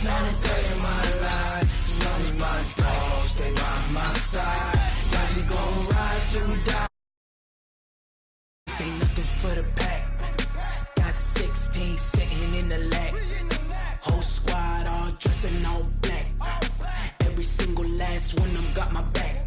not a day in my life. As long as my dogs stay by my side. Yeah, we gon' ride till we die. Say nothing for the pack. Got 16 sitting in the lap. Whole squad all dressed in all black. Every single last one of them got my back.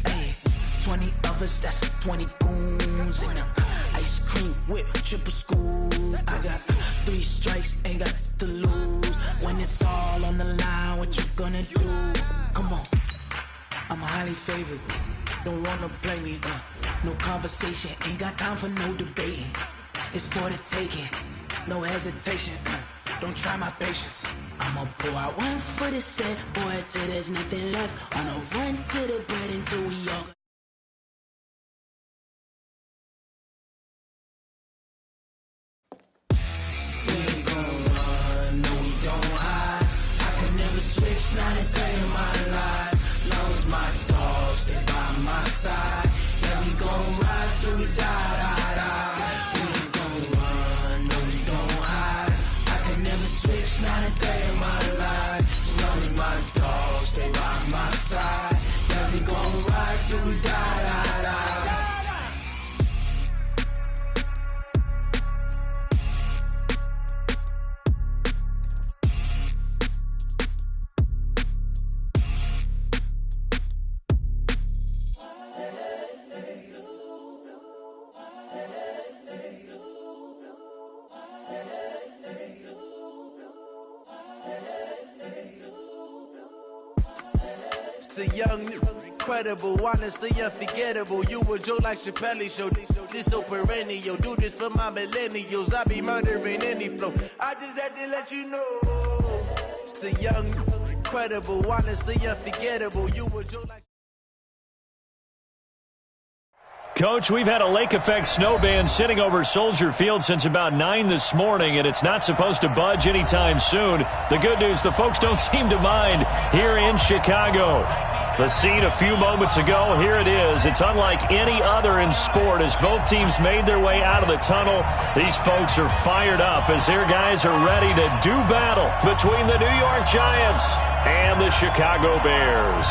Hey, 20 of us, that's 20 goons in them. Ice cream whip, triple scoop. I got 3 strikes, ain't got to lose. When it's all on the line, what you gonna do? Come on, I'm highly favored. Don't wanna play me, no conversation. Ain't got time for no debating. It's for the taking, no hesitation. Don't try my patience. I'ma pour out one for the set, boy, till there's nothing left. On a run to the bread until we all. We ain't gon' run, no, we don't hide. I could never switch, not a day in my life. Long as my dogs stay by my side. Yeah, we gon' ride till we die, die, die. We ain't gon' run, no, we don't hide. I could never switch, not a day in my life. As long as my dogs stay by my side. Yeah, we gon' ride till we die, die, die. The young, incredible, honestly unforgettable. You a Joe like Chappelle show. This so perennial. Do this for my millennials. I be murdering any flow. I just had to let you know. It's the young, incredible, honestly unforgettable. You a Joe like. Coach, we've had a lake effect snow band sitting over Soldier Field since about 9 this morning, and it's not supposed to budge anytime soon. The good news, the folks don't seem to mind here in Chicago. The scene a few moments ago, here it is. It's unlike any other in sport as both teams made their way out of the tunnel. These folks are fired up as their guys are ready to do battle between the New York Giants and the Chicago Bears.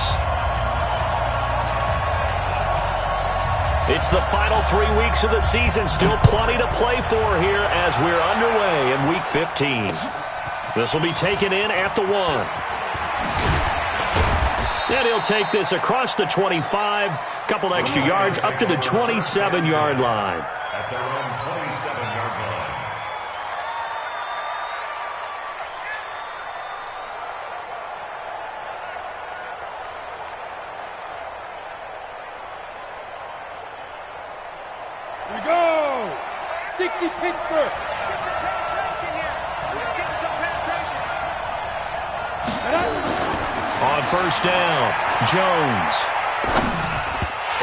It's the final 3 weeks of the season. Still plenty to play for here as we're underway in Week 15. This will be taken in at the 1. And he'll take this across the 25. Couple extra yards up to the 27-yard line. At their own 27-yard line. Here we go! 60 Pittsburgh! On first down, Jones.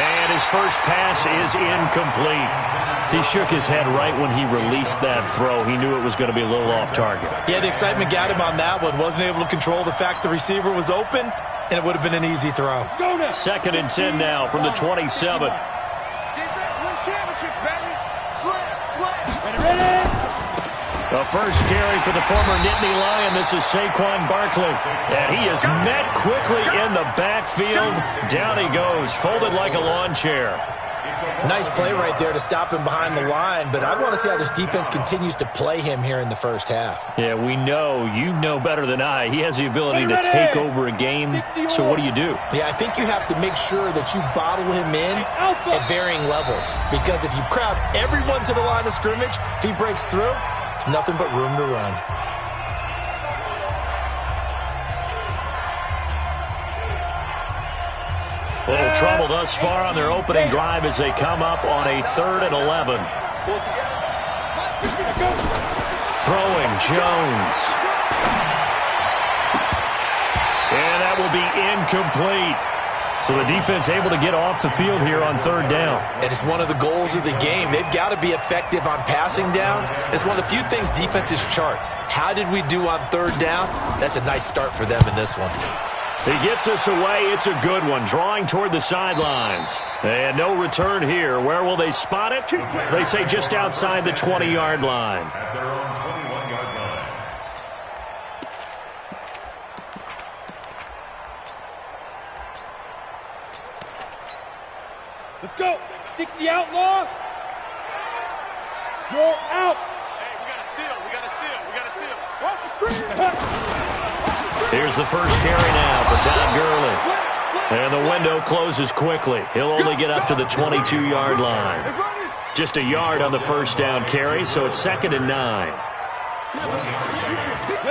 And his first pass is incomplete. He shook his head right when he released that throw. He knew it was going to be a little off target. Yeah, the excitement got him on that one. Wasn't able to control the fact the receiver was open, and it would have been an easy throw. 2nd and 10 now from the 27. The first carry for the former Nittany Lion. This is Saquon Barkley. And he is met quickly in the backfield. Down he goes, folded like a lawn chair. Nice play right there to stop him behind the line, but I want to see how this defense continues to play him here in the first half. Yeah, we know. You know better than I. He has the ability to take over a game. So what do you do? Yeah, I think you have to make sure that you bottle him in at varying levels. Because if you crowd everyone to the line of scrimmage, if he breaks through, it's nothing but room to run. A little trouble thus far on their opening drive as they come up on a 3rd and 11. Throwing, Jones. And that will be incomplete. So the defense able to get off the field here on 3rd down. It is one of the goals of the game. They've got to be effective on passing downs. It's one of the few things defenses chart. How did we do on 3rd down? That's a nice start for them in this one. He gets us away. It's a good one. Drawing toward the sidelines. And no return here. Where will they spot it? They say just outside the 20-yard line. At their own 21-yard go. 60 outlaw. You're out. Hey, we got a seal. We got a seal. We got a seal. Watch the screen. Here's the first carry now for Todd Gurley. And the window closes quickly. He'll only get up to the 22-yard line. Just a yard on the first down carry, so it's 2nd and 9.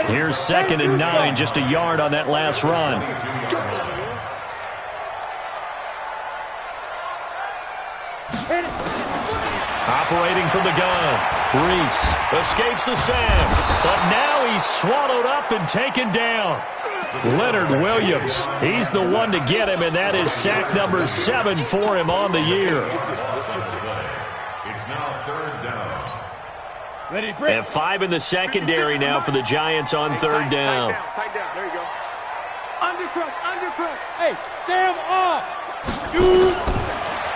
Here's 2nd and 9, just a yard on that last run. Operating from the gun. Reese escapes the sand, but now he's swallowed up and taken down. Leonard Williams, he's the one to get him, and that is sack number 7 for him on the year. It's now 3rd down. Ready to break. And 5 in the secondary now for the Giants on 3rd down. Tight down. There you go. Undercrush, undercrush. Hey, Sam off. Shoot.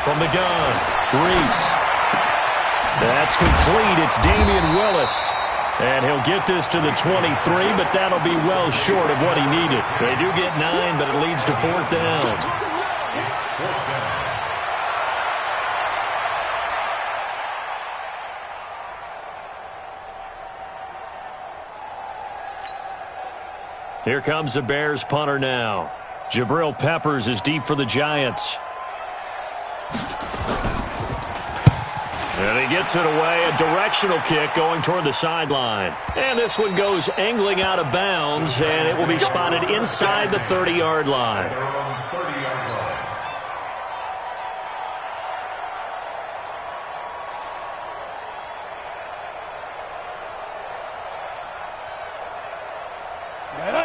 From the gun, Reese. That's complete. It's Damian Willis. And he'll get this to the 23, but that'll be well short of what he needed. They do get 9, but it leads to 4th down. Here comes the Bears punter now. Jabril Peppers is deep for the Giants. And he gets it away, a directional kick going toward the sideline. And this one goes angling out of bounds, and it will be spotted inside the 30-yard line.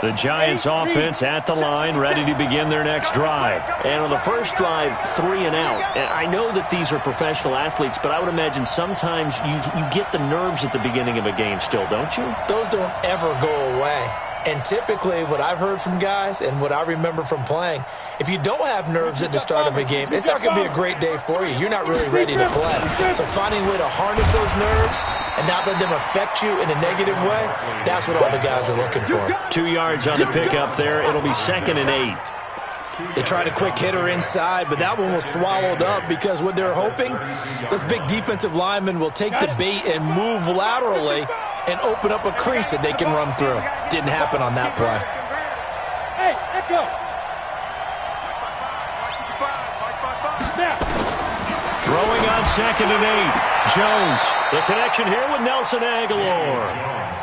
The Giants offense at the line, ready to begin their next drive. And on the first drive, 3 and out. And I know that these are professional athletes, but I would imagine sometimes you get the nerves at the beginning of a game still, don't you? Those don't ever go away. And typically what I've heard from guys and what I remember from playing, if you don't have nerves at the start of a game, it's not going to be a great day for you. You're not really ready to play. So finding a way to harness those nerves and not let them affect you in a negative way, that's what all the guys are looking for. 2 yards on the pickup there. It'll be 2nd and 8. They tried a quick hitter inside, but that one was swallowed up because what they're hoping, those big defensive linemen will take the bait and move laterally and open up a crease that they can run through. Didn't happen on that play. Hey, Echo. Throwing on 2nd and 8. Jones, the connection here with Nelson Aguilar.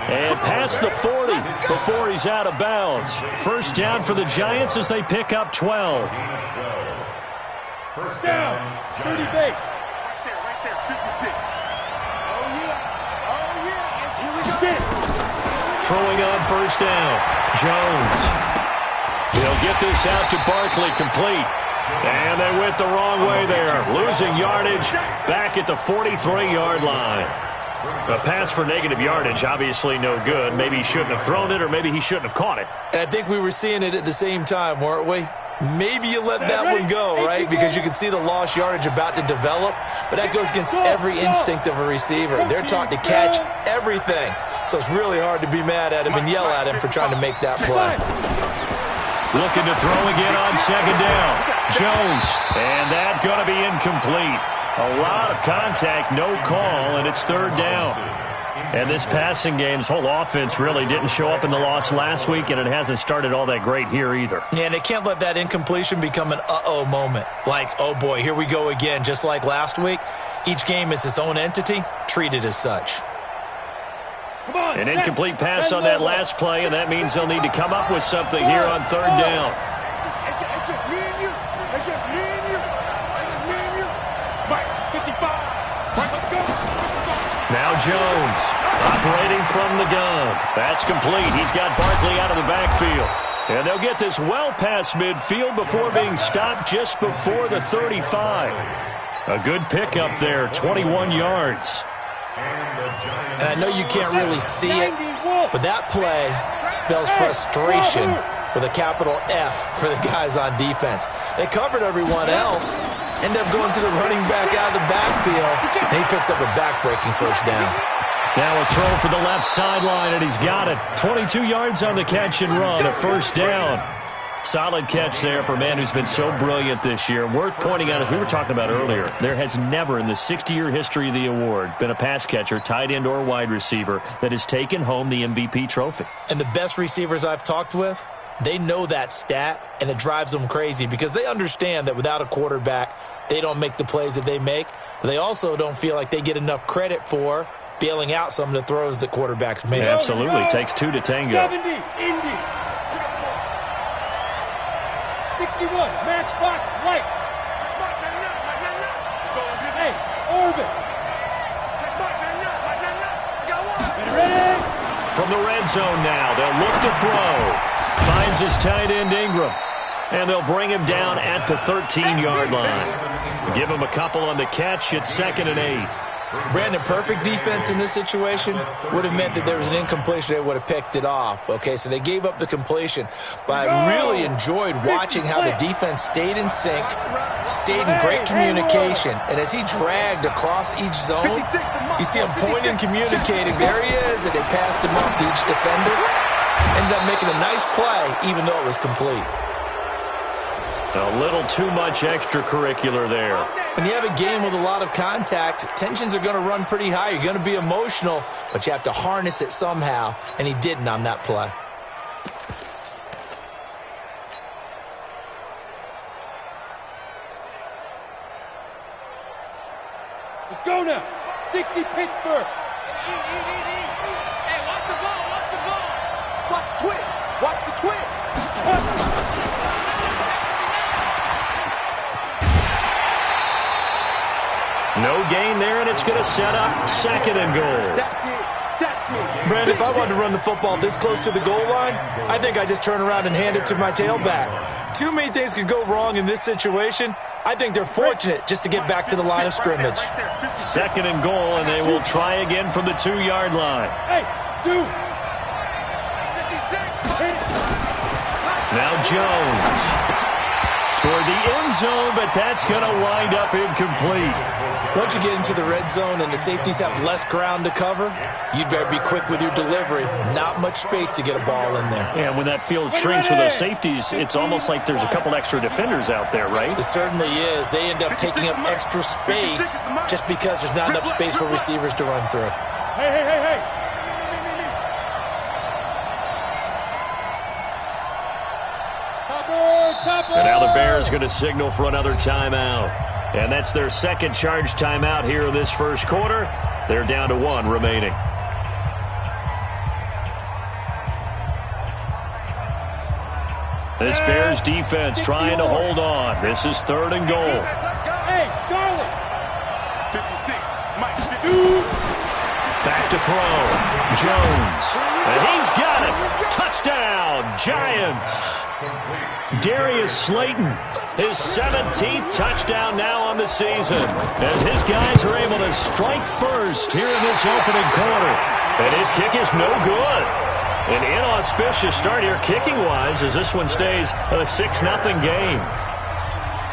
And past the 40 before he's out of bounds. First down for the Giants as they pick up 12. First Down, 30 base. Right there, 56. Oh, yeah. Oh, yeah. Here we go. Throwing on first down. Jones. He'll get this out to Barkley, complete. And they went the wrong way there. Losing yardage back at the 43-yard line. A pass for negative yardage, obviously no good. Maybe he shouldn't have thrown it, or maybe he shouldn't have caught it. And I think we were seeing it at the same time, weren't we? Maybe you let that one go, right? Because you can see the lost yardage about to develop. But that goes against every instinct of a receiver. They're taught to catch everything. So it's really hard to be mad at him and yell at him for trying to make that play. Looking to throw again on 2nd down. Jones, and that's going to be incomplete. A lot of contact, no call, and it's 3rd down. And this passing game's whole offense really didn't show up in the loss last week, and it hasn't started all that great here either. Yeah, and they can't let that incompletion become an uh-oh moment. Like, oh boy, here we go again, just like last week. Each game is its own entity, treated as such. An incomplete pass on that last play, and that means they'll need to come up with something here on 3rd down. It's just me and you. It's just me and you. It's just me and you. Right, 55. Right, let's go. Now Jones, operating from the gun. That's complete. He's got Barkley out of the backfield. And they'll get this well past midfield before being stopped just before the 35. A good pickup there, 21 yards. And I know you can't really see it, but that play spells frustration with a capital F for the guys on defense. They covered everyone else, end up going to the running back out of the backfield, and he picks up a back-breaking first down. Now a throw for the left sideline, and he's got it. 22 yards on the catch and run, a first down. Solid catch there for a man who's been so brilliant this year. Worth pointing out, as we were talking about earlier, there has never in the 60-year history of the award been a pass catcher, tight end, or wide receiver that has taken home the MVP trophy. And the best receivers I've talked with, they know that stat, and it drives them crazy because they understand that without a quarterback, they don't make the plays that they make. But they also don't feel like they get enough credit for bailing out some of the throws that quarterbacks make. Yeah, absolutely. Takes two to tango. 70, Indy. 61, matchbox lights. Hey, Orbit. Ready? From the red zone now, they'll look to throw. Finds his tight end Ingram. And they'll bring him down at the 13-yard line. Give him a couple on the catch. It's 2nd and 8. Brandon, perfect defense in this situation would have meant that there was an incompletion. They would have picked it off. Okay, so they gave up the completion. But I really enjoyed watching how the defense stayed in sync, stayed in great communication. And as he dragged across each zone, you see him pointing, communicating. There he is, and they passed him off to each defender. Ended up making a nice play, even though it was complete. A little too much extracurricular there. When you have a game with a lot of contact, tensions are going to run pretty high. You're going to be emotional, but you have to harness it somehow, and he didn't on that play. Let's go now. 60 Pittsburgh. Hey, watch the ball, watch the ball. Watch the twist, watch the twist. No gain there, and it's going to set up 2nd and goal. Brandon, if I wanted to run the football this close to the goal line, I think I just turn around and hand it to my tailback. Too many things could go wrong in this situation. I think they're fortunate just to get back to the line of scrimmage. 2nd and goal, and they will try again from the 2-yard line. Hey, 2. Now Jones toward the end zone, but that's going to wind up incomplete. Once you get into the red zone and the safeties have less ground to cover, you'd better be quick with your delivery. Not much space to get a ball in there. Yeah, when that field shrinks with those safeties, it's almost like there's a couple extra defenders out there, right? It certainly is. They end up taking up extra space just because there's not enough space for receivers to run through. Hey. And now the Bears going to signal for another timeout. And that's their second charge timeout here in this first quarter. They're down to 1 remaining. This Bears defense trying to hold on. This is 3rd and goal. Hey, Charlie. 56, Mike. Back to throw. Jones. And he's got it. Touchdown, Giants. Darius Slayton, his 17th touchdown now on the season, as his guys are able to strike first here in this opening quarter. And his kick is no good. An inauspicious start here kicking-wise as this one stays a 6-0 game.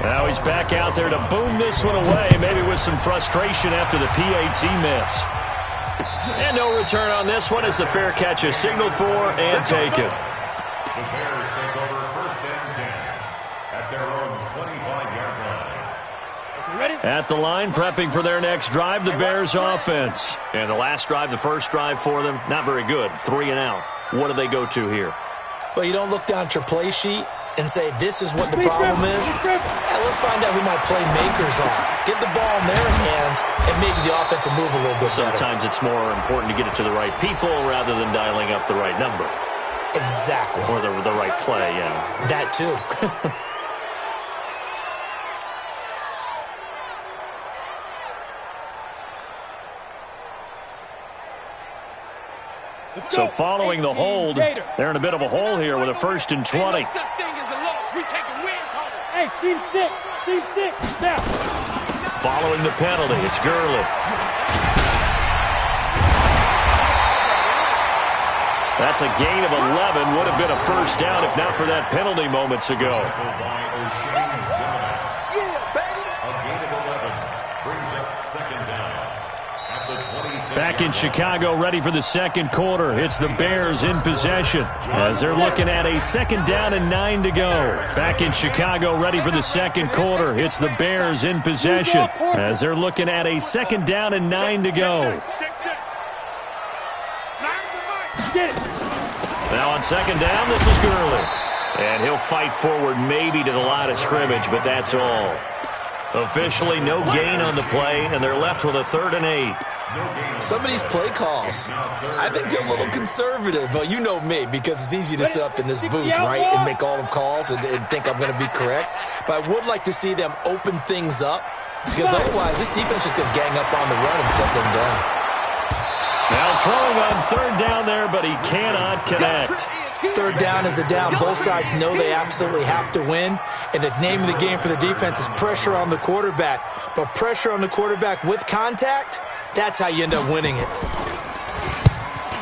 Now he's back out there to boom this one away, maybe with some frustration after the PAT miss. And no return on this one as the fair catch is signaled for and taken. The Bears take over 1st and 10 at their own 25-yard line. Ready? At the line, prepping for their next drive, the Bears offense. And the last drive, the first drive for them, not very good. 3 and out. What do they go to here? Well, you don't look down at your play sheet and say, this is what the problem is. Let's find out who my playmakers are. Get the ball in their hands and maybe the offense will move a little bit better. Sometimes it's more important to get it to the right people rather than dialing up the right number. Exactly. Or the right play, yeah. That too. So following the hold, they're in a bit of a hole here with a 1st and 20. Hey, seam 6. Seam 6. Now. Following the penalty, it's Gurley. That's a gain of 11. Would have been a first down if not for that penalty moments ago. Back in Chicago, ready for the second quarter. It's the Bears in possession as they're looking at a 2nd down and 9 to go. Back in Chicago, ready for the second quarter. It's the Bears in possession as they're looking at a 2nd down and 9 to go. Now on 2nd down, this is Gurley. And he'll fight forward maybe to the line of scrimmage, but that's all. Officially no gain on the play, and they're left with a 3rd and 8. Some of these play calls, I think they're a little conservative, but you know me, because it's easy to sit up in this booth, right, and make all the calls and think I'm going to be correct. But I would like to see them open things up, because otherwise this defense is going to gang up on the run and shut them down. Now throwing on 3rd down there, but he cannot connect. 3rd down is a down. Both sides know they absolutely have to win. And the name of the game for the defense is pressure on the quarterback. But pressure on the quarterback with contact, that's how you end up winning it.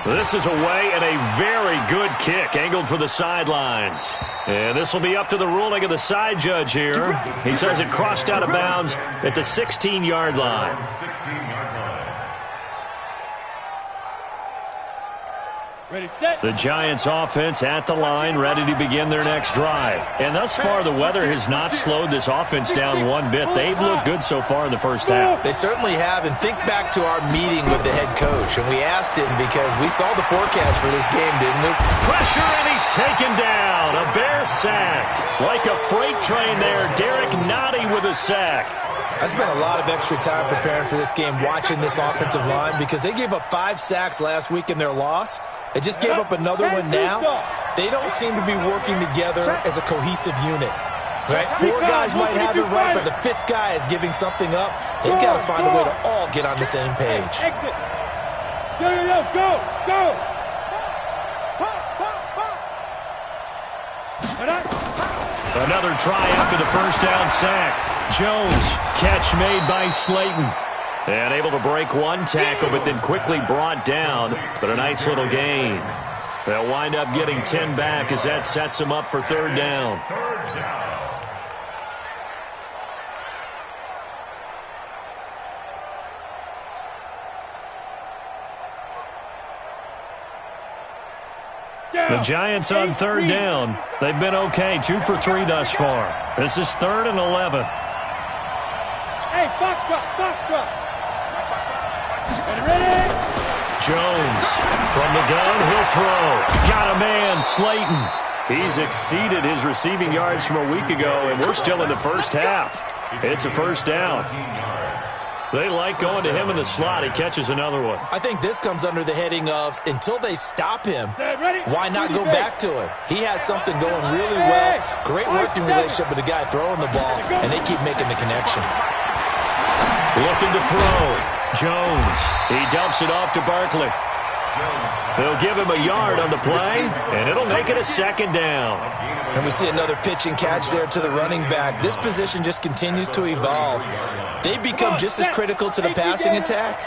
This is away and a very good kick angled for the sidelines. And this will be up to the ruling of the side judge here. He says it crossed out of bounds at the 16-yard line. Ready, set. The Giants offense at the line, ready to begin their next drive. And thus far, the weather has not slowed this offense down one bit. They've looked good so far in the first half. They certainly have. And think back to our meeting with the head coach. And we asked him because we saw the forecast for this game, didn't we? Pressure, and he's taken down. A Bear sack. Like a freight train there, Derek Nottie with a sack. I spent a lot of extra time preparing for this game, watching this offensive line, because they gave up 5 sacks last week in their loss. They just gave up another one now. They don't seem to be working together as a cohesive unit. Right? 4 guys might have it right, but the 5th guy is giving something up. They've got to find a way to all get on the same page. Exit. Go. Another try after the first down sack. Jones, catch made by Slayton. And able to break one tackle, but then quickly brought down. But a nice little gain. They'll wind up getting 10 back as that sets them up for 3rd down. The Giants on 3rd down. They've been okay, 2 for 3 thus far. This is 3rd and 11. Hey, foxtrot. Ready? Jones from the gun, he'll throw. Got a man, Slayton. He's exceeded his receiving yards from a week ago, and we're still in the first half. It's a 1st down. They like going to him in the slot. He catches another one. I think this comes under the heading of, until they stop him, why not go back to him? He has something going really well. Great working relationship with the guy throwing the ball, and they keep making the connection. Looking to throw. Jones. He dumps it off to Barkley. They'll give him a yard on the play, and it'll make it a 2nd down. And we see another pitch and catch there to the running back. This position just continues to evolve. They become just as critical to the passing attack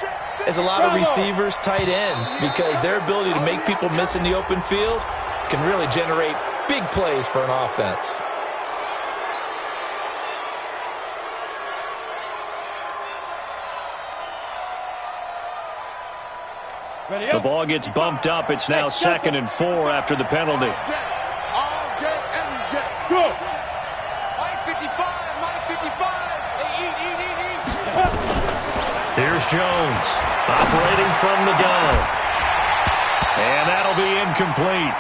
as a lot of receivers, tight ends, because their ability to make people miss in the open field can really generate big plays for an offense. The ball gets bumped up. It's now 2nd and 4 after the penalty. All day, every day. Go. Mike 55, Mike 55. Hey, eat. Here's Jones operating from the gun. And that'll be incomplete.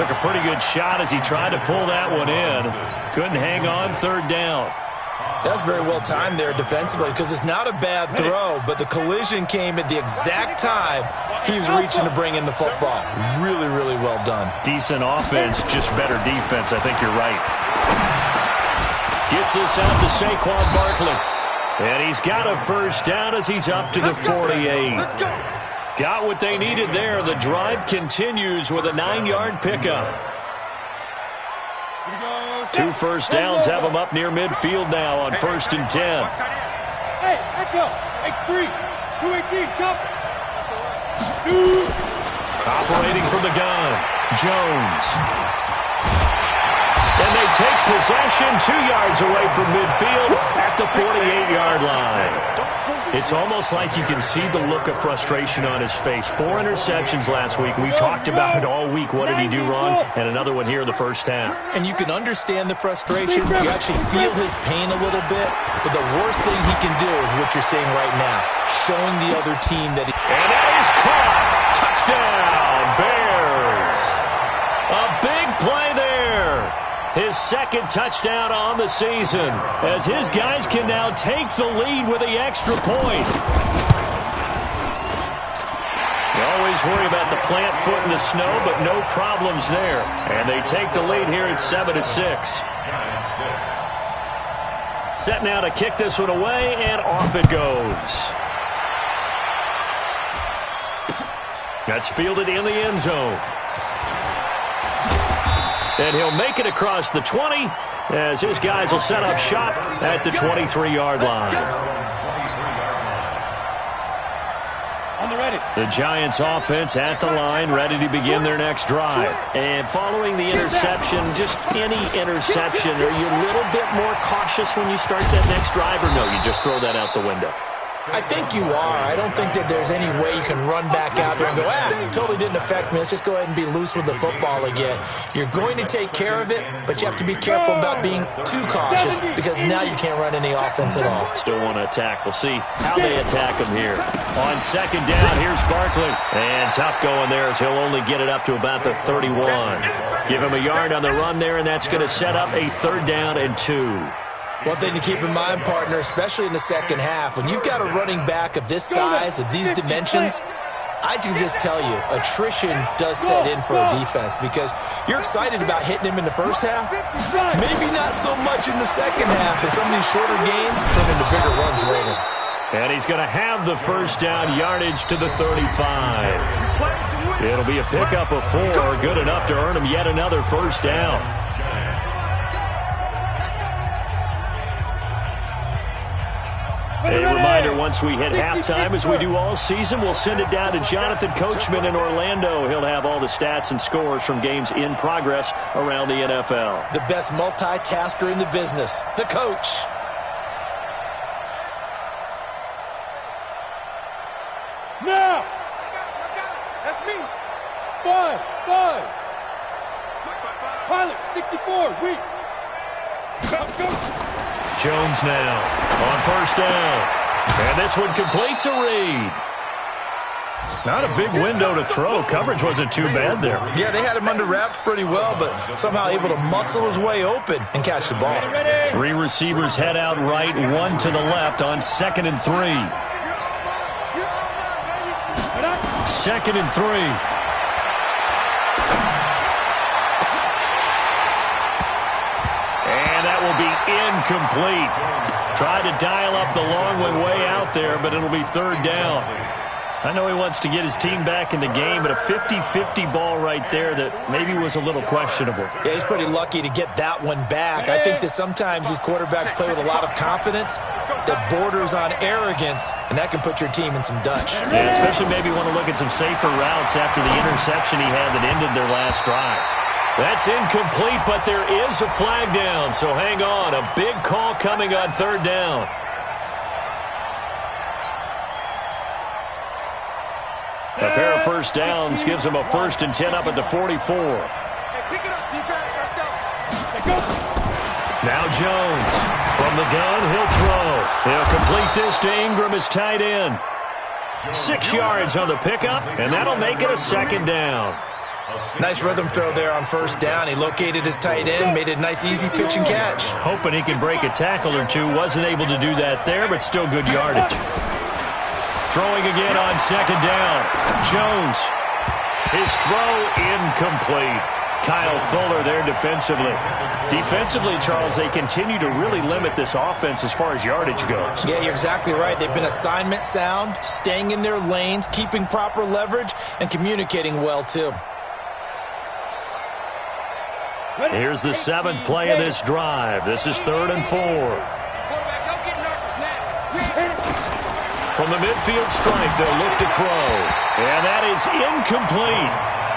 Took a pretty good shot as he tried to pull that one in. Couldn't hang on, 3rd down. That's very well timed there defensively, because it's not a bad throw, but the collision came at the exact time he was reaching to bring in the football. Really, really well done. Decent offense, just better defense. I think you're right. Gets this out to Saquon Barkley. And he's got a 1st down as he's up to the 48. Got what they needed there. The drive continues with a 9-yard pickup. 2 1st downs have them up near midfield now on 1st and 10. Hey, Echo, X3, 218, chop. Operating from the gun, Jones. And they take possession 2 yards away from midfield at the 48-yard line. It's almost like you can see the look of frustration on his face. 4 interceptions last week. We talked about it all week. What did he do wrong? And another one here in the first half. And you can understand the frustration. You actually feel his pain a little bit. But the worst thing he can do is what you're seeing right now, showing the other team that he... And that is caught. Touchdown, Bears. A big play there. His second touchdown on the season, as his guys can now take the lead with the extra point. You always worry about the plant foot in the snow, but no problems there. And they take the lead here at 7-6. Set now to kick this one away, and off it goes. That's fielded in the end zone. And he'll make it across the 20 as his guys will set up shop at the 23-yard line. On the ready. The Giants offense at the line, ready to begin their next drive. And following the interception, just any interception, are you a little bit more cautious when you start that next drive, or no, you just throw that out the window? I think you are. I don't think that there's any way you can run back out there and go, totally didn't affect me. Let's just go ahead and be loose with the football again. You're going to take care of it, but you have to be careful about being too cautious because now you can't run any offense at all. Still want to attack. We'll see how they attack him here. On second down, here's Barkley. And tough going there as he'll only get it up to about the 31. Give him a yard on the run there, and that's going to set up a 3rd down and 2. One thing to keep in mind, partner, especially in the second half, when you've got a running back of this size, of these dimensions, I can just tell you, attrition does set in for a defense because you're excited about hitting him in the first half. Maybe not so much in the second half, and some of these shorter gains turn into bigger runs later. And he's going to have the first down yardage to the 35. It'll be a pickup of 4, good enough to earn him yet another first down. A reminder, once we hit halftime, as we do all season, we'll send it down to Jonathan Coachman in Orlando. He'll have all the stats and scores from games in progress around the NFL. The best multitasker in the business, the coach. Now! That's me. 5. Pilot, 64, weak. Go. Jones now on first down. And this one complete to Reed. Not a big window to throw. Coverage wasn't too bad there. Yeah, they had him under wraps pretty well, but somehow able to muscle his way open and catch the ball. 3 receivers head out right, 1 to the left on 2nd and 3. 2nd and 3. Will be incomplete. Tried to dial up the long way out there, but it'll be 3rd down. I know he wants to get his team back in the game, but a 50-50 ball right there that maybe was a little questionable. Yeah, he's pretty lucky to get that one back. I think that sometimes these quarterbacks play with a lot of confidence that borders on arrogance, and that can put your team in some Dutch. Yeah, especially maybe want to look at some safer routes after the interception he had that ended their last drive. That's incomplete, but there is a flag down, so hang on. A big call coming on 3rd down. A pair of first downs gives him a 1st and 10 up at the 44. Hey, pick it up, defense. Let's go. Now Jones. From the gun, he'll throw. He'll complete this to Ingram, his tight end. 6 yards on the pickup, and that'll make it a 2nd down. Nice rhythm throw there on first down. He located his tight end, made it a nice, easy pitch and catch. Hoping he could break a tackle or two. Wasn't able to do that there, but still good yardage. Throwing again on 2nd down. Jones. His throw incomplete. Kyle Fuller there defensively. Defensively, Charles, they continue to really limit this offense as far as yardage goes. Yeah, you're exactly right. They've been assignment sound, staying in their lanes, keeping proper leverage, and communicating well, too. Here's the 7th play of this drive. This is 3rd and 4. From the midfield stripe, they'll look to throw. And that is incomplete.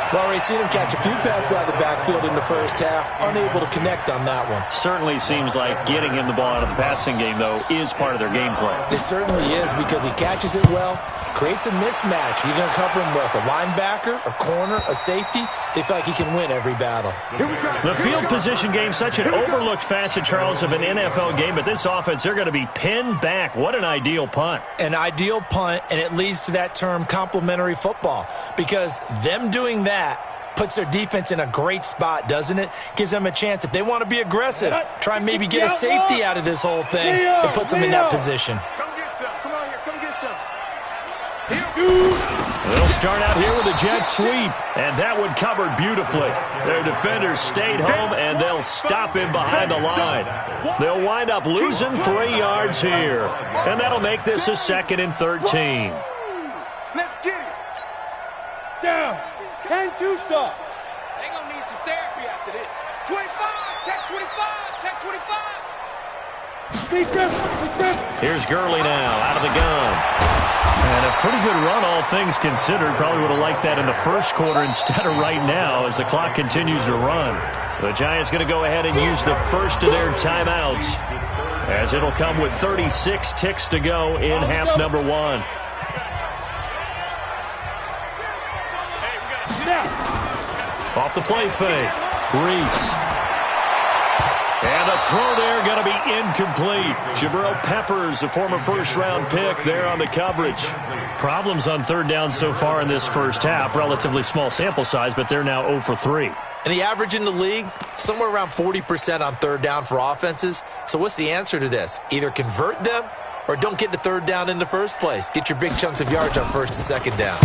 We've already seen him catch a few passes out of the backfield in the first half, unable to connect on that one. Certainly seems like getting him the ball out of the passing game, though, is part of their game plan. It certainly is, because he catches it well, creates a mismatch. You're going to cover him with a linebacker, a corner, a safety. They feel like he can win every battle. The field position game, such an overlooked facet, Charles, of an NFL game, but this offense, they're going to be pinned back. What an ideal punt. An ideal punt, and it leads to that term complementary football, because them doing that puts their defense in a great spot, doesn't it? Gives them a chance. If they want to be aggressive, try and maybe get a safety out of this whole thing, it puts them in that position. Come get some. Come on here. Come get some. They'll start out here with a jet sweep, and that one covered beautifully. Their defenders stayed home, and they'll stop him behind the line. They'll wind up losing 3 yards here, and that'll make this a 2nd and 13. Let's get it. Down. 10-2 soft. They're going to need some therapy after this. 25. Check 25. Check 25. Defense. Here's Gurley now, out of the gun. And a pretty good run, all things considered. Probably would have liked that in the first quarter instead of right now as the clock continues to run. The Giants going to go ahead and use the first of their timeouts, as it'll come with 36 ticks to go in half number 1. Off the play fake, Reese. And the throw there going to be incomplete. Jabril Peppers, a former first-round pick, there on the coverage. Problems on third down so far in this first half. Relatively small sample size, but they're now 0 for 3. And the average in the league, somewhere around 40% on third down for offenses. So what's the answer to this? Either convert them or don't get the third down in the first place. Get your big chunks of yards on first and second down.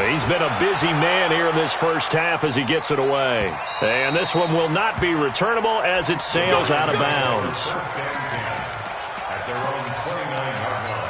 He's been a busy man here in this first half as he gets it away. And this one will not be returnable as it sails out of bounds. At their own 29-yard line.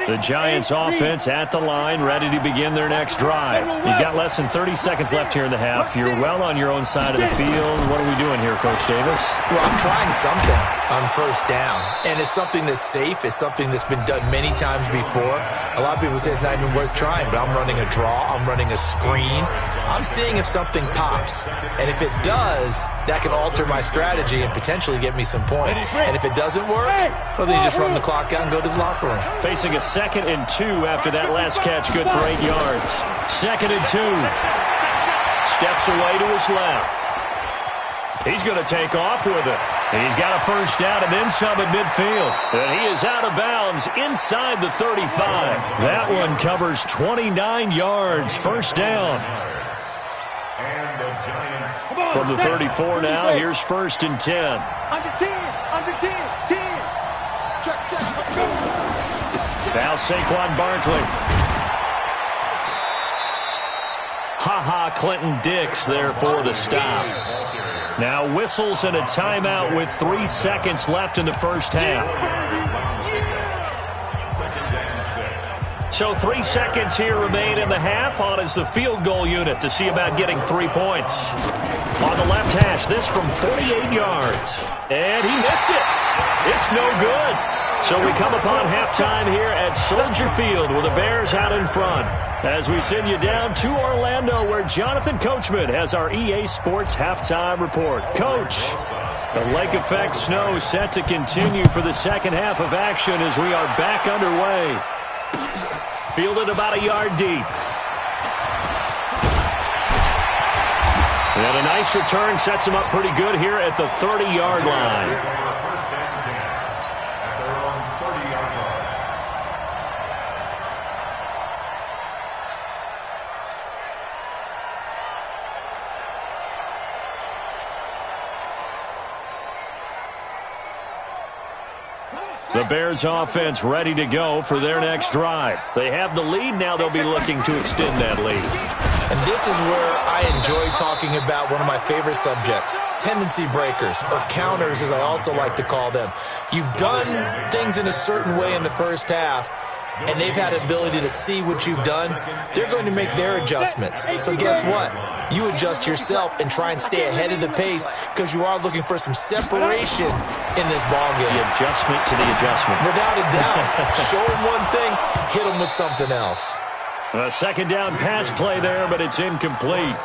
The Giants offense at the line, ready to begin their next drive. You've got less than 30 seconds left here in the half. You're well on your own side of the field. What are we doing here, Coach Davis? Well, I'm trying something on first down, and it's something that's safe. It's something that's been done many times before. A lot of people say it's not even worth trying, but I'm running a draw. I'm running a screen. I'm seeing if something pops, and if it does, that can alter my strategy and potentially get me some points. And if it doesn't work, well, then you just run the clock out and go to the locker room. Facing a 2nd and 2 after that last catch, good for 8 yards. 2nd and 2. Steps away to his left. He's going to take off with it. He's got a first down and then some at midfield. And he is out of bounds inside the 35. That one covers 29 yards. First down. And the Giants. From the 34 now, here's 1st and 10. Under 10. Under 10. 10. Check. Now Saquon Barkley. Clinton Dix there for the stop. Now whistles and a timeout with 3 seconds left in the first half. So 3 seconds here remain in the half. On is the field goal unit to see about getting 3 points. On the left hash, this from 48 yards. And he missed it. It's no good. So we come upon halftime here at Soldier Field with the Bears out in front. As we send you down to Orlando, where Jonathan Coachman has our EA Sports halftime report. Coach, the lake effect snow set to continue for the second half of action as we are back underway. Fielded about a yard deep. And a nice return sets him up pretty good here at the 30-yard line. The Bears offense ready to go for their next drive. They have the lead. Now they'll be looking to extend that lead. And this is where I enjoy talking about one of my favorite subjects, tendency breakers, or counters as I also like to call them. You've done things in a certain way in the first half, and they've had an ability to see what you've done, they're going to make their adjustments. So guess what? You adjust yourself and try and stay ahead of the pace because you are looking for some separation in this ballgame. The adjustment to the adjustment. Without a doubt. Show them one thing, hit them with something else. A second down pass play there, but it's incomplete.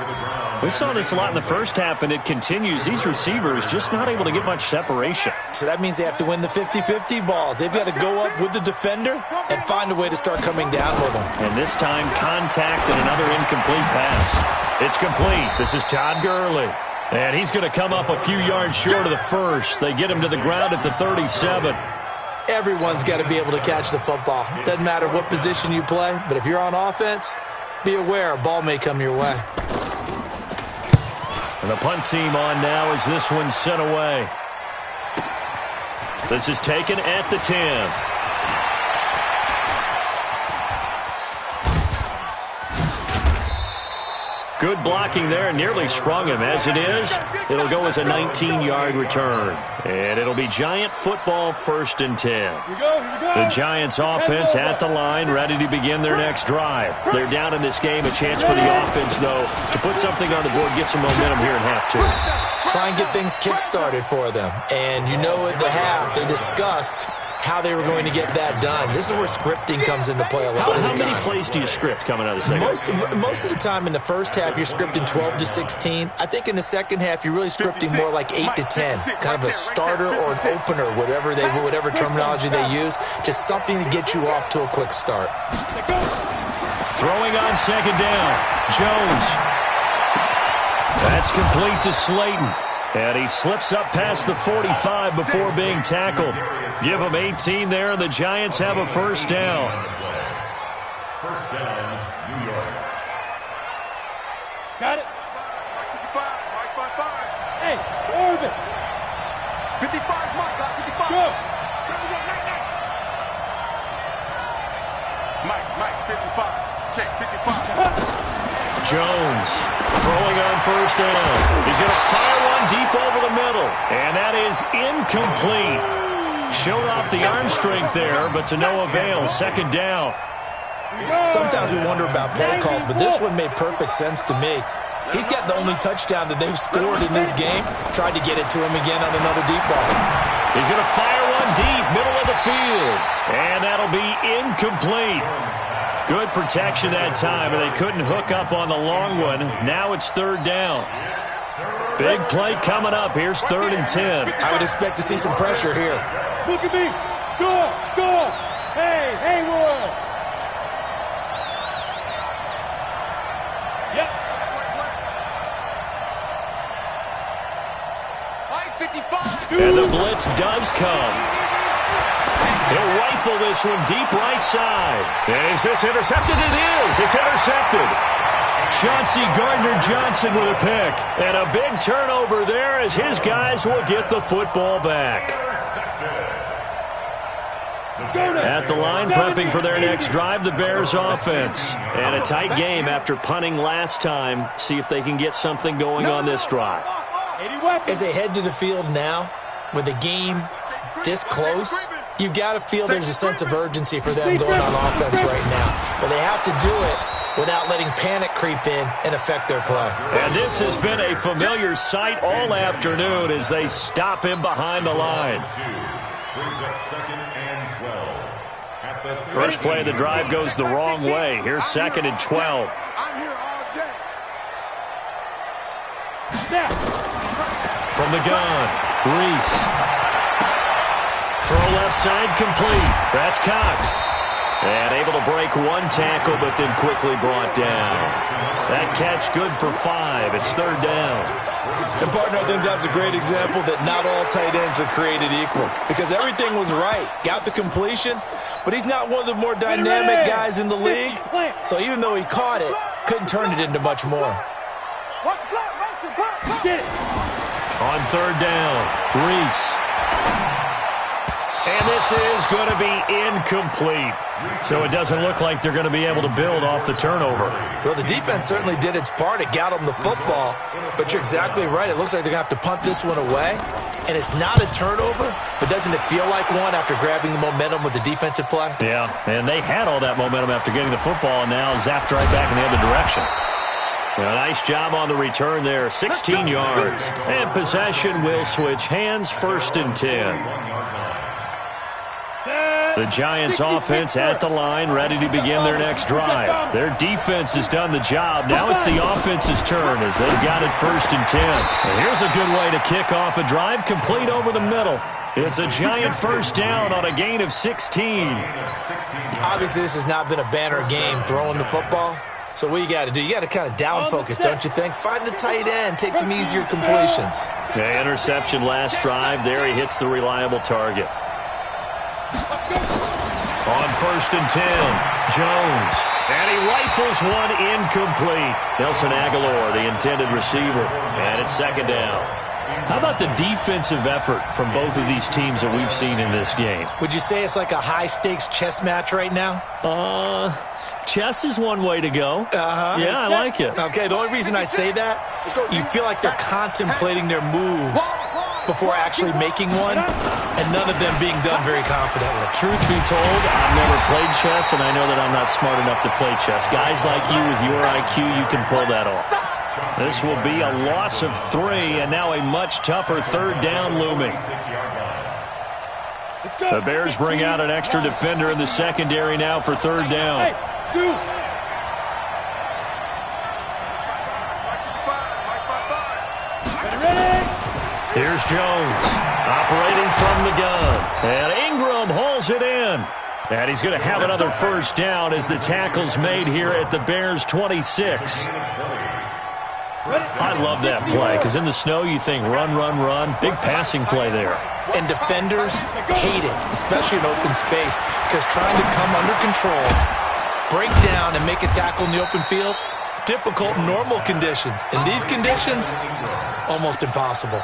We saw this a lot in the first half, and it continues. These receivers just not able to get much separation. So that means they have to win the 50-50 balls. They've got to go up with the defender and find a way to start coming down with them. And this time, contact and another incomplete pass. It's complete. This is Todd Gurley. And he's going to come up a few yards short of the first. They get him to the ground at the 37. Everyone's got to be able to catch the football. Doesn't matter what position you play, but if you're on offense, be aware a ball may come your way. And the punt team on now as this one's sent away. This is taken at the 10. Good blocking there, nearly sprung him. As it is, it'll go as a 19-yard return. And it'll be Giant football, 1st and 10. Here we go. The Giants offense at the line, ready to begin their next drive. They're down in this game. A chance for the offense, though, to put something on the board, get some momentum here in half 2. Try and get things kick-started for them. And you know at the half, they discussed how they were going to get that done. This is where scripting comes into play a lot of the time. How many plays do you script coming out of the second? Most of the time in the first half, you're scripting 12 to 16. I think in the second half, you're really scripting more like 8 to 10. Kind of a starter or an opener, whatever terminology they use. Just something to get you off to a quick start. Throwing on second down. Jones. That's complete to Slayton. And he slips up past the 45 before being tackled. Give him 18 there, and the Giants have a first down. First down, New York. Got it. Mike 55, Mike 55. Hey, Irvin. 55, Mike, 55. Go. Mike, 55. Check, 55. Jones throwing on first down. He's going to fire one deep over the middle. And that is incomplete. Showed off the arm strength there, but to no avail. Second down. Sometimes we wonder about play calls, but this one made perfect sense to me. He's got the only touchdown that they've scored in this game. Tried to get it to him again on another deep ball. He's going to fire one deep, middle of the field. And that'll be incomplete. Good protection that time, and they couldn't hook up on the long one. Now it's third down. Big play coming up. Here's 3rd and 10. I would expect to see some pressure here. Look at me. Go. Hey, Haywood. Yep. Mike 55. And the blitz does come. He'll rifle this one deep right side. Is this intercepted? It is. It's intercepted. Chauncey Gardner-Johnson with a pick. And a big turnover there as his guys will get the football back. At the line, prepping for their next drive, the Bears offense. And a tight game after punting last time. See if they can get something going on this drive. As they head to the field now, with the game this close, you've got to feel there's a sense of urgency for them going on offense right now. But they have to do it without letting panic creep in and affect their play. And this has been a familiar sight all afternoon as they stop him behind the line. Brings up 2nd and 12. At the First play of the drive goes the wrong way. Here's 2nd and 12. I'm here all day. From the gun, Reese. Throw left side complete. That's Cox. And able to break one tackle, but then quickly brought down. That catch good for 5. It's 3rd down. And, partner, I think that's a great example that not all tight ends are created equal. Because everything was right. Got the completion, but he's not one of the more dynamic guys in the league. So even though he caught it, couldn't turn it into much more. On 3rd down, Reese. And this is going to be incomplete. So it doesn't look like they're going to be able to build off the turnover. Well, the defense certainly did its part. It got them the football. But you're exactly right. It looks like they're going to have to punt this one away. And it's not a turnover, but doesn't it feel like one after grabbing the momentum with the defensive play? Yeah, and they had all that momentum after getting the football and now zapped right back in the other direction. A nice job on the return there, 16 yards. And possession will switch hands, 1st and 10. The Giants offense at the line, ready to begin their next drive. Their defense has done the job. Now it's the offense's turn as they've got it 1st and 10. And here's a good way to kick off a drive, complete over the middle. It's a Giant 1st down on a gain of 16. Obviously, this has not been a banner game throwing the football. So what you got to do, you got to kind of down focus, don't you think? Find the tight end, take some easier completions. The interception last drive. There he hits the reliable target. On 1st and 10, Jones. And he rifles one incomplete. Nelson Aguilar, the intended receiver. And it's 2nd down. How about the defensive effort from both of these teams that we've seen in this game? Would you say it's like a high-stakes chess match right now? Chess is one way to go. Yeah, I like it. Okay, the only reason I say that, you feel like they're contemplating their moves before actually making one, and none of them being done very confidently. Truth be told, I've never played chess, and I know that I'm not smart enough to play chess. Guys like you with your IQ, you can pull that off. This will be a loss of 3, and now a much tougher 3rd down looming. The Bears bring out an extra defender in the secondary now for 3rd down. Here's Jones, operating from the gun. And Ingram hauls it in. And he's going to have another 1st down as the tackle's made here at the Bears' 26. I love that play, because in the snow you think run, run, run. Big passing play there. And defenders hate it, especially in open space, because trying to come under control, break down, and make a tackle in the open field, difficult in normal conditions. In these conditions, almost impossible.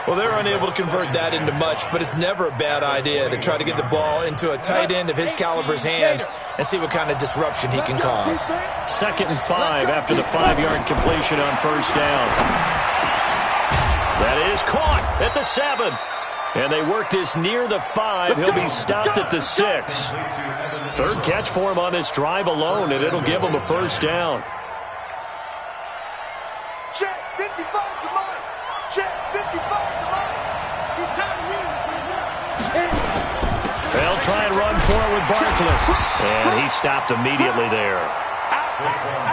Well, they're unable to convert that into much, but it's never a bad idea to try to get the ball into a tight end of his caliber's hands and see what kind of disruption he can cause. 2nd and 5 after the 5-yard completion on 1st down. That is caught at the 7. And they work this near the 5. He'll be stopped at the 6. 3rd catch for him on this drive alone, and it'll give him a 1st down. Check 55 to Mike. Check 55 to Mike. He's time to They'll try and run for it with Barkley. And he stopped immediately there.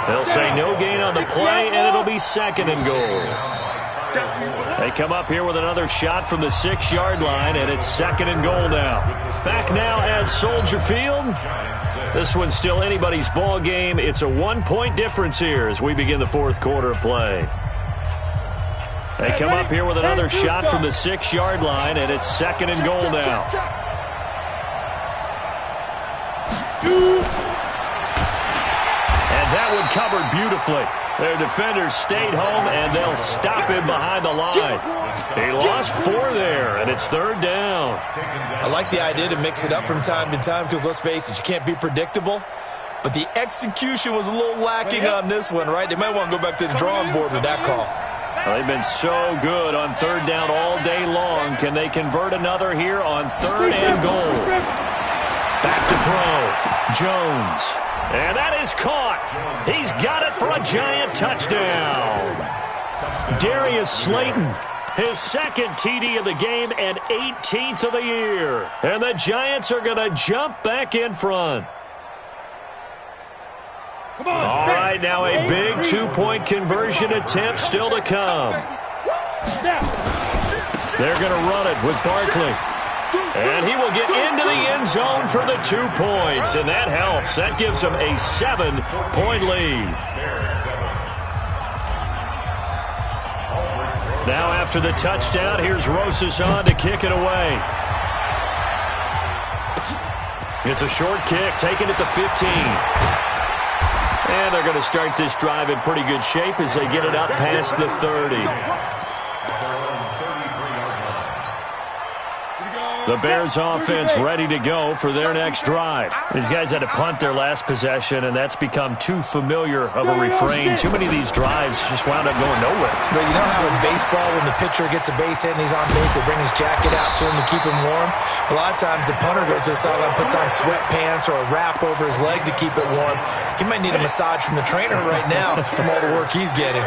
They'll say no gain on the play, and it'll be 2nd and goal. They come up here with another shot from the 6-yard line, and it's 2nd and goal now. Back now at Soldier Field. This one's still anybody's ball game. It's a 1-point difference here as we begin the 4th quarter of play. They come up here with another shot from the 6-yard line, and it's 2nd and goal now. And that one covered beautifully. Their defenders stayed home, and they'll stop him behind the line. He lost 4 there, and it's 3rd down. I like the idea to mix it up from time to time because, let's face it, you can't be predictable. But the execution was a little lacking on this one, right? They might want to go back to the drawing board with that call. Well, they've been so good on 3rd down all day long. Can they convert another here on 3rd and goal? Back to throw. Jones. And that is caught. He's got it for a Giant touchdown. Darius Slayton, his 2nd TD of the game and 18th of the year. And the Giants are going to jump back in front. All right, now a big 2-point conversion attempt still to come. They're going to run it with Barkley. And he will get into the end zone for the 2 points, and that helps. That gives him a 7-point lead. Now after the touchdown, here's Rosas on to kick it away. It's a short kick, taking it to 15. And they're going to start this drive in pretty good shape as they get it up past the 30. The Bears offense ready to go for their next drive. These guys had to punt their last possession, and that's become too familiar of a refrain. Too many of these drives just wound up going nowhere. But you know how in baseball, when the pitcher gets a base hit and he's on base, they bring his jacket out to him to keep him warm? A lot of times the punter goes to the sideline, puts on sweatpants or a wrap over his leg to keep it warm. He might need a massage from the trainer right now from all the work he's getting.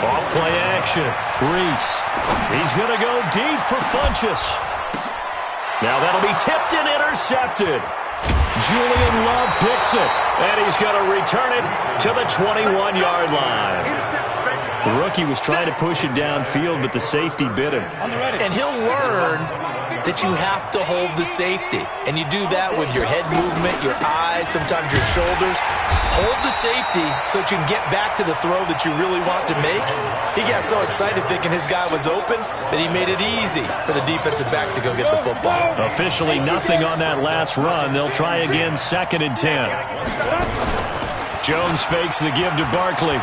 Off-play action. Reese. He's going to go deep for Funchess. Now that'll be tipped and intercepted. Julian Love picks it, and he's going to return it to the 21-yard line. The rookie was trying to push it downfield, but the safety bit him. And he'll learn that you have to hold the safety. And you do that with your head movement, your eyes, sometimes your shoulders. Hold the safety so that you can get back to the throw that you really want to make. He got so excited thinking his guy was open that he made it easy for the defensive back to go get the football. Officially nothing on that last run. They'll try again, 2nd and 10. Jones fakes the give to Barkley.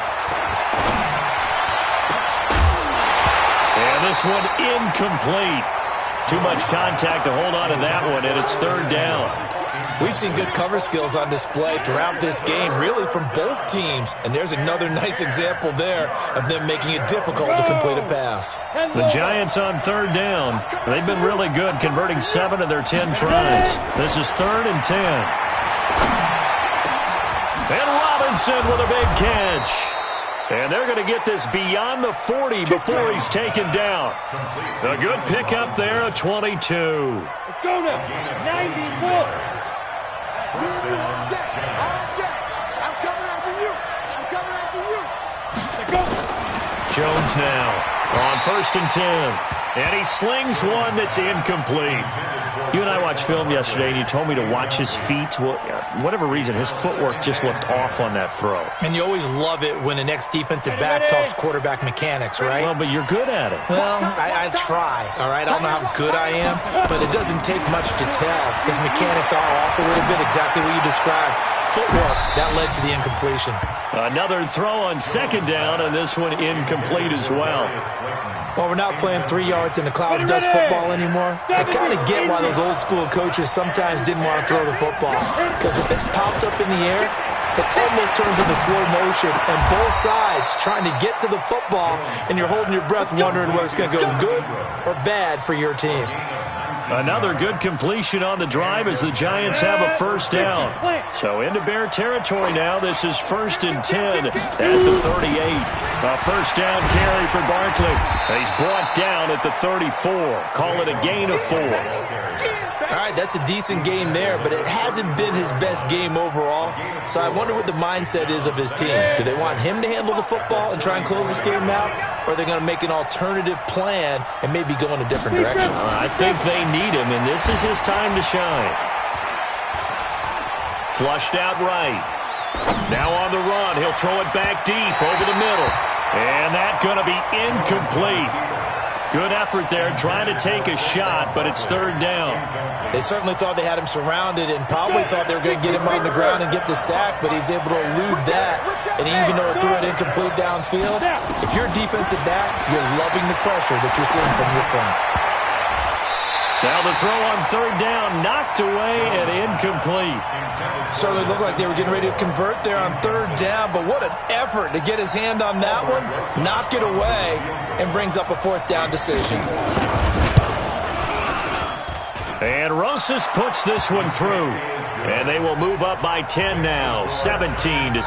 And this one incomplete. Too much contact to hold on to that one, and it's 3rd down. We've seen good cover skills on display throughout this game, really from both teams. And there's another nice example there of them making it difficult to complete a pass. The Giants on 3rd down. They've been really good, converting 7 of their 10 tries. This is 3rd and 10. And Robinson with a big catch. And they're going to get this beyond the 40 before he's taken down. A good pickup there, a 22. Let's go now. 94. I'm coming after you. I'm coming after you. Let's go. Jones now on 1st and 10. And he slings one that's incomplete. You and I watched film yesterday, and you told me to watch his feet. Well, for whatever reason, his footwork just looked off on that throw. And you always love it when the next defensive back talks quarterback mechanics, right? Well, but you're good at it. Well, I try, all right? I don't know how good I am, but it doesn't take much to tell. His mechanics are off a little bit, exactly what you described. Footwork, that led to the incompletion. Another throw on 2nd down, and this one incomplete as well. Well, we're not playing 3 yards in the cloud of dust football anymore. I kind of get why those old school coaches sometimes didn't want to throw the football. Because if it's popped up in the air, it almost turns into slow motion. And both sides trying to get to the football, and you're holding your breath wondering whether it's going to go good or bad for your team. Another good completion on the drive as the Giants have a 1st down. So into Bear territory now. This is 1st and 10 at the 38. A 1st down carry for Barkley. He's brought down at the 34. Call it a gain of 4. All right, that's a decent game there, but it hasn't been his best game overall. So I wonder what the mindset is of his team. Do they want him to handle the football and try and close this game out? Or are they going to make an alternative plan and maybe go in a different direction? I think they need him, and this is his time to shine. Flushed out right. Now on the run, he'll throw it back deep over the middle. And that's going to be incomplete. Good effort there, trying to take a shot, but it's 3rd down. They certainly thought they had him surrounded and probably thought they were going to get him on the ground and get the sack, but he was able to elude that. And even though it threw it incomplete downfield, if you're a defensive back, you're loving the pressure that you're seeing from your front. Now the throw on 3rd down, knocked away and incomplete. Certainly looked like they were getting ready to convert there on 3rd down, but what an effort to get his hand on that one, knock it away, and brings up a 4th down decision. And Rosas puts this one through. And they will move up by 10 now, 17-7.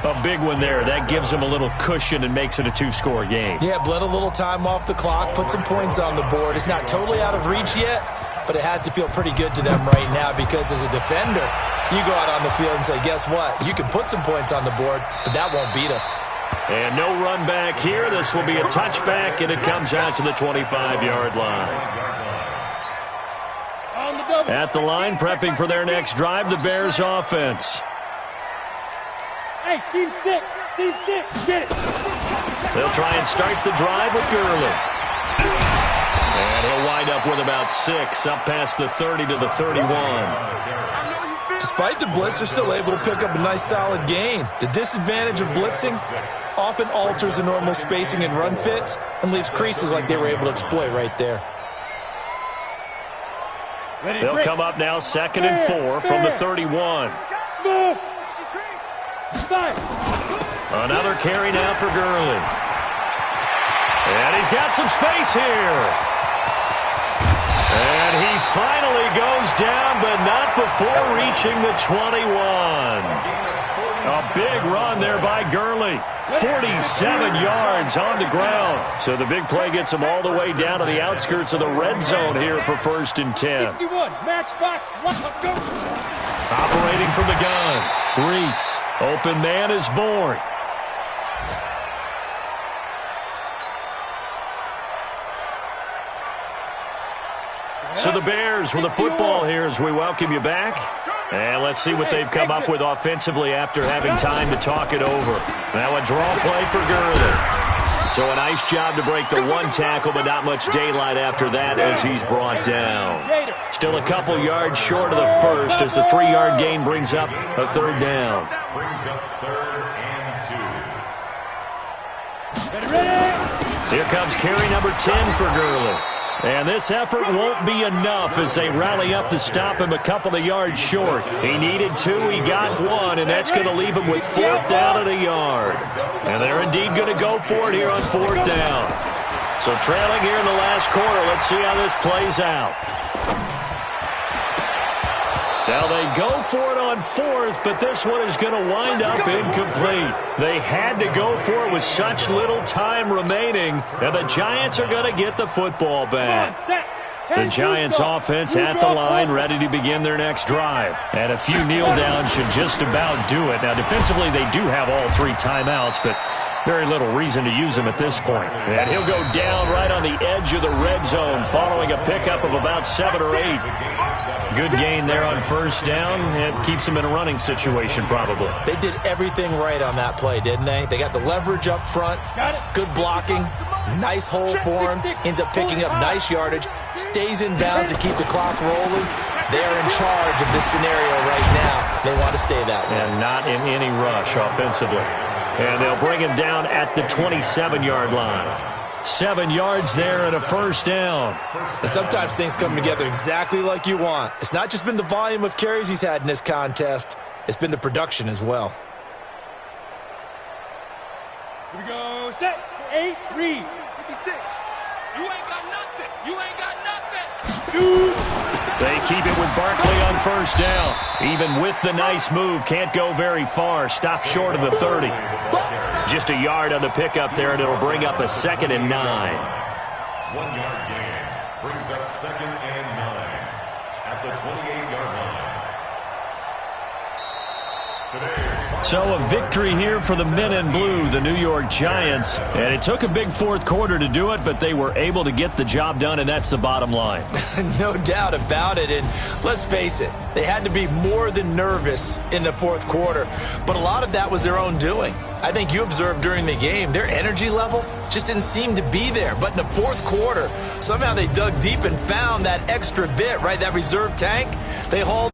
A big one there. That gives them a little cushion and makes it a 2-score game. Yeah, bled a little time off the clock, put some points on the board. It's not totally out of reach yet, but it has to feel pretty good to them right now because as a defender, you go out on the field and say, guess what? You can put some points on the board, but that won't beat us. And no run back here. This will be a touchback, and it comes out to the 25-yard line. At the line, prepping for their next drive, the Bears offense. Hey, team 6, get it. They'll try and start the drive with Gurley. And he'll wind up with about 6, up past the 30 to the 31. Despite the blitz, they're still able to pick up a nice solid gain. The disadvantage of blitzing, often alters the normal spacing and run fits and leaves creases like they were able to exploit right there. They'll come up now 2nd and 4 from the 31. Another carry now for Gurley. And he's got some space here. And he finally goes down, but not before reaching the 21. A big run there by Gurley. 47 yards on the ground. So the big play gets him all the way down to the outskirts of the red zone here for 1st and 10. 61, matchbox, go. Operating from the gun, Reese. Open man is born. So the Bears with the football here as we welcome you back. And let's see what they've come up with offensively after having time to talk it over. Now a draw play for Gurley. So a nice job to break the one tackle, but not much daylight after that as he's brought down. Still a couple yards short of the first as the 3-yard gain brings up a 3rd down. Brings up 3rd and 2. Here comes carry number 10 for Gurley. And this effort won't be enough as they rally up to stop him a couple of yards short. He needed 2, he got 1, and that's going to leave him with 4th down at a yard. And they're indeed going to go for it here on 4th down. So trailing here in the last quarter, let's see how this plays out. Now they go for it on 4th, but this one is going to wind up incomplete. They had to go for it with such little time remaining, and the Giants are going to get the football back. The Giants offense at the line, ready to begin their next drive. And a few kneel downs should just about do it. Now defensively they do have all 3 timeouts, but very little reason to use him at this point. And he'll go down right on the edge of the red zone following a pickup of about 7 or 8. Good gain there on 1st down. It keeps him in a running situation probably. They did everything right on that play, didn't they? They got the leverage up front, good blocking, nice hole for him, ends up picking up nice yardage, stays in bounds to keep the clock rolling. They are in charge of this scenario right now. They want to stay that way. And not in any rush offensively. And they'll bring him down at the 27-yard line. 7 yards there and a 1st down. And sometimes things come together exactly like you want. It's not just been the volume of carries he's had in this contest. It's been the production as well. Here we go, set, 8, read. 56. You ain't got nothing. You ain't got nothing. Shoot. They keep it with Barkley on 1st down. Even with the nice move, can't go very far. Stop short of the 30. Just a yard on the pickup there, and it'll bring up a 2nd and 9. 1-yard gain brings up 2nd and 9 at the 28-yard line. Today. So a victory here for the men in blue, the New York Giants. And it took a big 4th quarter to do it, but they were able to get the job done, and that's the bottom line. No doubt about it. And let's face it, they had to be more than nervous in the 4th quarter. But a lot of that was their own doing. I think you observed during the game, their energy level just didn't seem to be there. But in the 4th quarter, somehow they dug deep and found that extra bit, right, that reserve tank. They hauled